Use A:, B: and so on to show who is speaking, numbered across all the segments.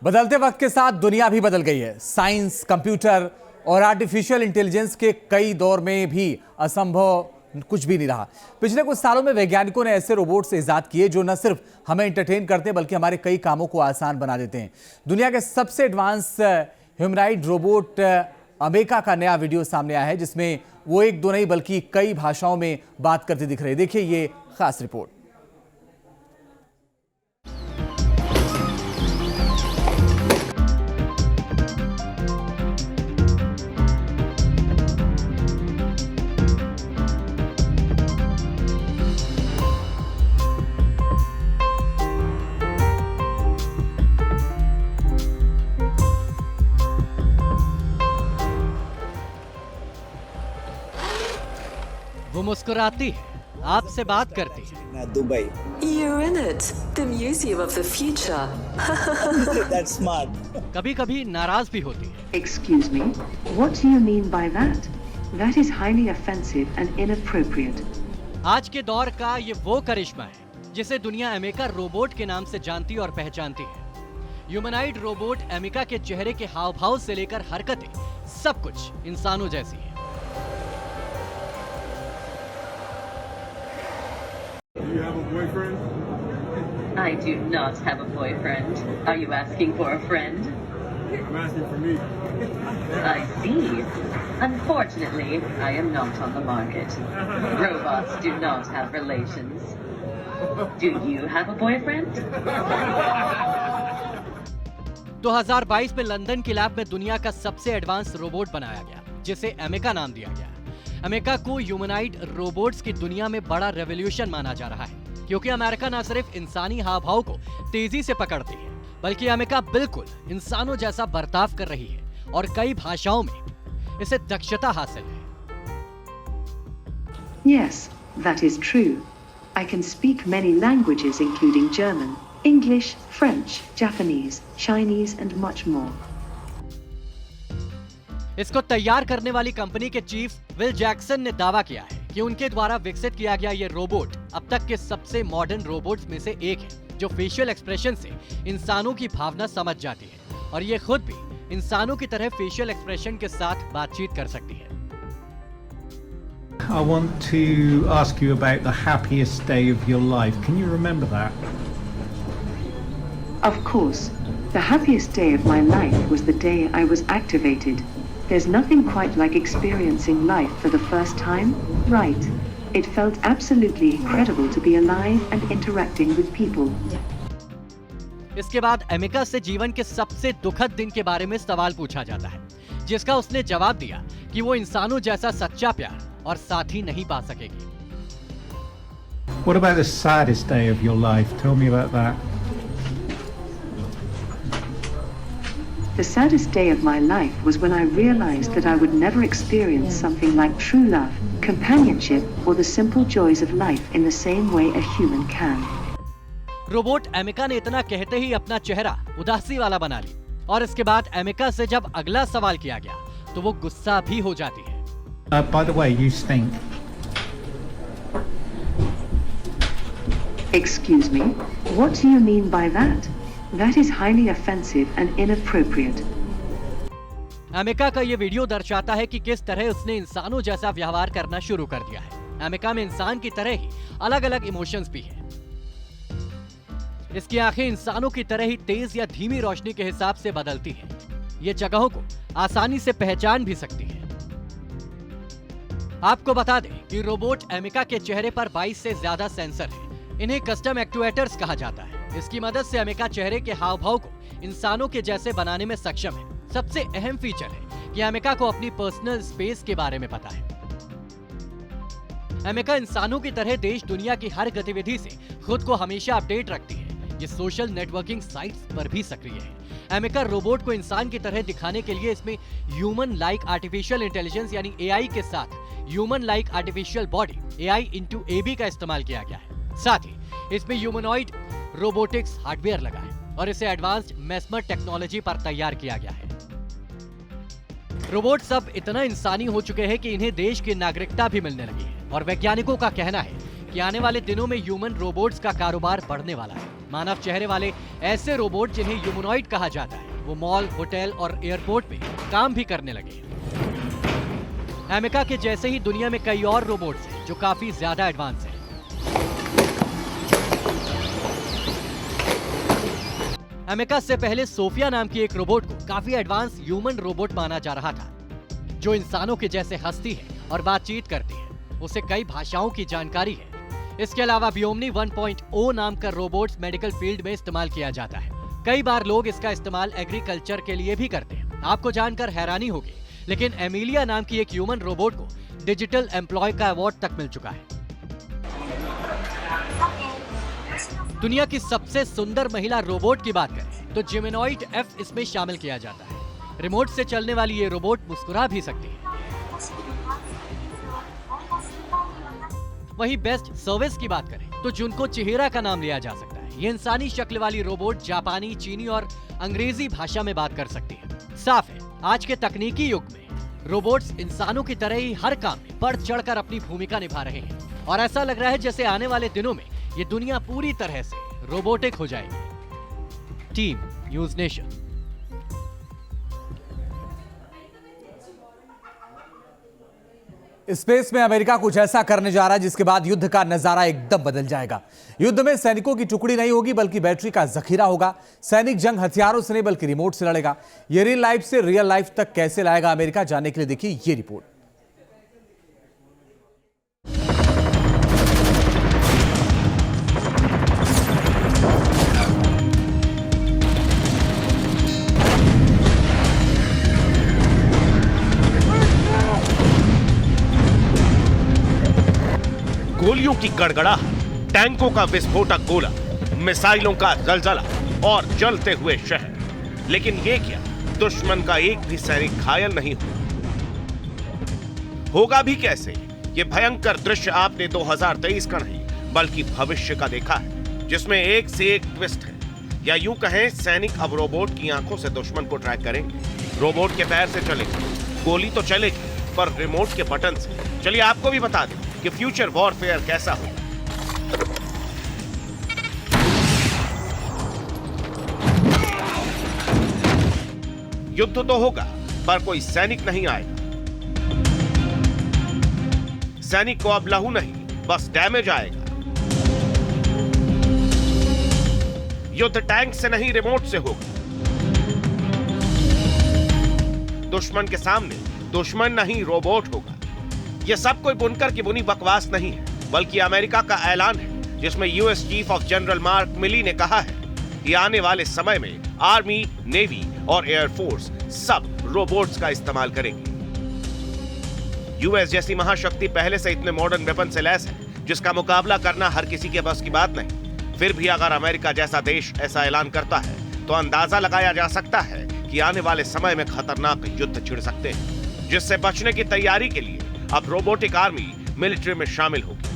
A: बदलते वक्त के साथ दुनिया भी बदल गई है। साइंस, कंप्यूटर और आर्टिफिशियल इंटेलिजेंस के कई दौर में भी असंभव कुछ भी नहीं रहा। पिछले कुछ सालों में वैज्ञानिकों ने ऐसे रोबोट्स इजाद किए जो न सिर्फ हमें एंटरटेन करते बल्कि हमारे कई कामों को आसान बना देते हैं। दुनिया के सबसे एडवांस ह्यूमनॉइड रोबोट अमेका का नया वीडियो सामने आया है, जिसमें वो एक दो नहीं बल्कि कई भाषाओं में बात करते दिख रहे हैं। देखिए ये खास रिपोर्ट।
B: वो मुस्कुराती है, आपसे बात करती है।
C: Dubai.
D: You're in it, the museum of the future.
C: That's smart.
B: कभी-कभी नाराज भी होती है।
E: Excuse me, what do you mean by that? That is highly offensive and inappropriate.
B: आज के दौर का ये वो करिश्मा है जिसे दुनिया अमेका रोबोट के नाम से जानती और पहचानती है। ह्यूमनॉइड रोबोट अमेका के चेहरे के हाव भाव से लेकर हरकतें सब कुछ इंसानों जैसी है।
F: Do you have a boyfriend?
G: I do not have a boyfriend. Are you asking for a friend?
F: I'm asking for me.
G: I see. Unfortunately, I am not on the market. Robots do not have relations. Do you have a boyfriend?
B: 2022 में London की lab में दुनिया का सबसे advance robot बनाया गया, जिसे अमेका नाम दिया गया। अमेका को ह्यूमनॉइड रोबोट्स की दुनिया में बड़ा रेवोल्यूशन माना जा रहा है, क्योंकि अमेरिका न सिर्फ इंसानी हाव भाव को तेजी से पकड़ती है, बल्कि अमेरिका बिल्कुल इंसानों जैसा बर्ताव कर रही है और कई भाषाओं में इसे दक्षता हासिल है।
E: Yes, that is true. I can speak many languages including German, English, French, Japanese, Chinese and much more.
B: इसको तैयार करने वाली कंपनी के चीफ विल जैक्सन ने दावा किया है कि उनके द्वारा विकसित किया गया ये रोबोट अब तक के सबसे मॉडर्न रोबोट्स में से एक है, जो फेशियल एक्सप्रेशन से इंसानों की भावना समझ जाती है और ये खुद भी इंसानों की तरह फेशियल एक्सप्रेशन के साथ बातचीत कर सकती है।
H: I want to ask you about the happiest day of your life. Can you remember that?
E: Of course, the happiest day of my life was the day I was activated. There's nothing quite like experiencing life for the first time, right? It felt absolutely incredible to be alive and interacting with people.
B: इसके बाद अमेका से जीवन के सबसे दुखद दिन के बारे में सवाल पूछा जाता है, जिसका उसने जवाब दिया कि वो इंसानों जैसा सच्चा प्यार और साथी नहीं पा सकेगी।
H: What about the saddest day of your life? Tell me about that.
E: The saddest day of my life was when I realized that I would never experience something like true love, companionship, or the simple joys of life in the same way a human can.
B: Robot Ameca ने इतना कहते ही अपना चेहरा उदासी वाला बना ली और इसके बाद अमेका से जब अगला सवाल किया गया तो वो गुस्सा भी हो जाती है।
H: By the way, you stink.
E: Excuse me, what do you mean by that? That is highly offensive and inappropriate.
B: अमेका का ये वीडियो दर्शाता है कि किस तरह उसने इंसानों जैसा व्यवहार करना शुरू कर दिया है। अमेका में इंसान की तरह ही अलग अलग इमोशंस भी हैं। इसकी आंखें इंसानों की तरह ही तेज या धीमी रोशनी के हिसाब से बदलती हैं। ये जगहों को आसानी से पहचान भी सकती है। आपको बता दें कि रोबोट अमेका के चेहरे पर 22 से ज्यादा सेंसर हैं। इन्हें कस्टम एक्चुएटर्स कहा जाता है। इसकी मदद से अमेका चेहरे के हाव भाव को इंसानों के जैसे बनाने में सक्षम है। सबसे अहम फीचर है कि अमेका को अपनी पर्सनल स्पेस के बारे में पता है। अमेका इंसानों की तरह देश दुनिया की हर गतिविधि से खुद को हमेशा अपडेट रखती है। ये सोशल नेटवर्किंग साइट्स पर भी सक्रिय है। अमेका रोबोट को इंसान की तरह दिखाने के लिए इसमें ह्यूमन लाइक आर्टिफिशियल इंटेलिजेंस यानी एआई के साथ human like artificial body AI/AB का इस्तेमाल किया गया है। साथ ही इसमें ह्यूमनॉइड रोबोटिक्स हार्डवेयर लगा है और इसे एडवांस्ड मेस्मर टेक्नोलॉजी पर तैयार किया गया है। रोबोट सब इतना इंसानी हो चुके हैं कि इन्हें देश की नागरिकता भी मिलने लगी है और वैज्ञानिकों का कहना है कि आने वाले दिनों में ह्यूमन रोबोट्स का कारोबार बढ़ने वाला है। मानव चेहरे वाले ऐसे रोबोट जिन्हें ह्यूमनॉइड कहा जाता है वो मॉल, होटल और एयरपोर्ट पे काम भी करने लगे। एमिका के जैसे ही दुनिया में कई और रोबोट्स हैं जो काफी ज्यादा एडवांस हैं। एमिका से पहले सोफिया नाम की एक रोबोट को काफी एडवांस ह्यूमन रोबोट माना जा रहा था, जो इंसानों के जैसे हंसती है और बातचीत करती है। उसे कई भाषाओं की जानकारी है। इसके अलावा व्योमनी 1.0 नाम का रोबोट्स मेडिकल फील्ड में इस्तेमाल किया जाता है। कई बार लोग इसका इस्तेमाल एग्रीकल्चर के लिए भी करते हैं। आपको जानकर हैरानी होगी, लेकिन एमिलिया नाम की एक ह्यूमन रोबोट को डिजिटल एम्प्लॉय का अवार्ड तक मिल चुका है। दुनिया की सबसे सुंदर महिला रोबोट की बात करें तो जिमिनॉइड F इसमें शामिल किया जाता है। रिमोट से चलने वाली ये रोबोट मुस्कुरा भी सकती है। वहीं बेस्ट सर्विस की बात करें तो जुनको चिहिरा का नाम लिया जा सकता है। ये इंसानी शक्ल वाली रोबोट जापानी, चीनी और अंग्रेजी भाषा में बात कर सकती है। साफ है, आज के तकनीकी युग में रोबोट्स इंसानों की तरह ही हर काम में बढ़ चढ़कर अपनी भूमिका निभा रहे हैं और ऐसा लग रहा है जैसे आने वाले दिनों में ये दुनिया पूरी तरह से रोबोटिक हो जाएगी। Team news nation.
A: स्पेस में अमेरिका कुछ ऐसा करने जा रहा है जिसके बाद युद्ध का नजारा एकदम बदल जाएगा। युद्ध में सैनिकों की टुकड़ी नहीं होगी बल्कि बैटरी का जखीरा होगा। सैनिक जंग हथियारों से नहीं बल्कि रिमोट से लड़ेगा। ये रियल लाइफ से रियल लाइफ तक कैसे लाएगा अमेरिका, जानने के लिए देखिए ये रिपोर्ट।
I: गोलियों की गड़गड़ाहट, टैंकों का विस्फोटक गोला, मिसाइलों का जलजला और जलते हुए शहर। लेकिन ये क्या, दुश्मन का एक भी सैनिक घायल नहीं होगा भी कैसे? ये भयंकर दृश्य आपने 2023 का नहीं बल्कि भविष्य का देखा है, जिसमें एक से एक ट्विस्ट है। या यूं कहें, सैनिक अब रोबोट की आंखों से दुश्मन को ट्रैक करेंगे। रोबोट के पैर से चलेंगे, गोली तो चलेगी पर रिमोट के बटन से। चलिए आपको भी बता दें कि फ्यूचर वॉरफेयर कैसा होगा। युद्ध तो होगा पर कोई सैनिक नहीं आएगा। सैनिक को अब लहू नहीं, बस डैमेज आएगा। युद्ध टैंक से नहीं, रिमोट से होगा। दुश्मन के सामने दुश्मन नहीं, रोबोट होगा। यह सब कोई बुनकर की बुनी बकवास नहीं है, बल्कि अमेरिका का ऐलान है, जिसमें US chief of general mark मिली ने कहा है कि आने वाले समय में आर्मी, नेवी और एयरफोर्स सब रोबोट्स का इस्तेमाल करेंगे। यूएस जैसी महाशक्ति पहले से इतने मॉडर्न वेपन से लैस है जिसका मुकाबला करना हर किसी के बस की बात नहीं। फिर भी अगर अमेरिका जैसा देश ऐसा ऐलान करता है तो अंदाजा लगाया जा सकता है कि आने वाले समय में खतरनाक युद्ध छिड़ सकते हैं, जिससे बचने की तैयारी के लिए अब रोबोटिक आर्मी मिलिट्री में शामिल होगी।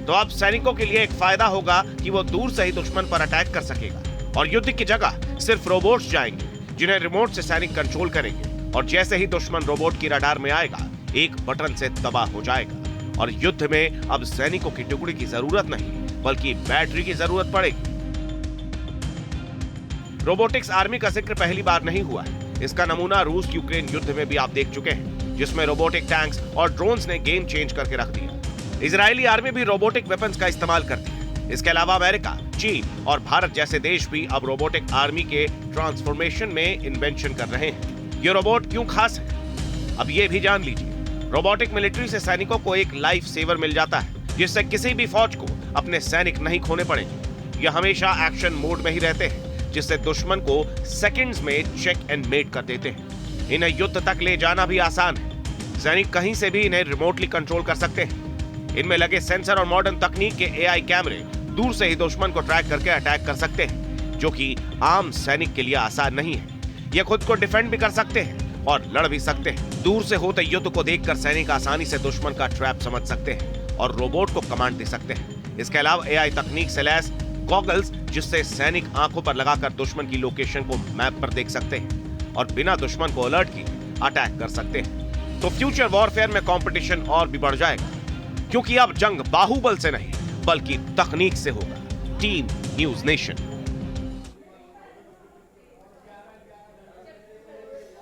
I: तो अब सैनिकों के लिए एक फायदा होगा कि वो दूर से ही दुश्मन पर अटैक कर सकेगा और युद्ध की जगह सिर्फ रोबोट्स जाएंगे जिन्हें रिमोट से सैनिक कंट्रोल करेंगे। और जैसे ही दुश्मन रोबोट की रडार में आएगा, एक बटन से तबाह हो जाएगा और युद्ध में अब सैनिकों की टुकड़ी की जरूरत नहीं बल्कि बैटरी की जरूरत पड़ेगी। रोबोटिक्स आर्मी का जिक्र पहली बार नहीं हुआ है। इसका नमूना रूस यूक्रेन युद्ध में भी आप देख चुके हैं, जिसमें रोबोटिक टैंक्स और ड्रोन्स ने गेम चेंज करके रख दिया। इजरायली आर्मी भी रोबोटिक वेपन्स का इस्तेमाल करती है। इसके अलावा अमेरिका, चीन और भारत जैसे देश भी अब रोबोटिक आर्मी के ट्रांसफॉर्मेशन में इन्वेंशन कर रहे हैं। ये रोबोट क्यों खास है, अब ये भी जान लीजिए। रोबोटिक मिलिट्री से सैनिकों को एक लाइफ सेवर मिल जाता है, जिससे किसी भी फौज को अपने सैनिक नहीं खोने पड़ेंगे। ये हमेशा एक्शन मोड में ही रहते हैं, जिससे दुश्मन को सेकंड्स में चेक एंड मेट कर देते हैं। इन्हें युद्ध तक ले जाना भी आसान है। सैनिक कहीं से भी इन्हें रिमोटली कंट्रोल कर सकते हैं। इनमें लगे सेंसर और मॉडर्न तकनीक के एआई कैमरे दूर से ही दुश्मन को ट्रैक करके अटैक कर सकते हैं, जो कि आम सैनिक के लिए आसान नहीं है। ये खुद को डिफेंड भी कर सकते हैं और लड़ भी सकते हैं। दूर से होते युद्ध को देखकर सैनिक आसानी से दुश्मन का ट्रैप समझ सकते हैं और रोबोट को कमांड दे सकते हैं। इसके अलावा एआई तकनीक से लैस गॉगल्स, जिससे सैनिक आंखों पर लगाकर दुश्मन की लोकेशन को मैप पर देख सकते हैं और बिना दुश्मन को अलर्ट किए अटैक कर सकते हैं। तो फ्यूचर वॉरफेयर में कंपटीशन और भी बढ़ जाएगा, क्योंकि अब जंग बाहुबल से नहीं बल्कि तकनीक से होगा। Team news nation.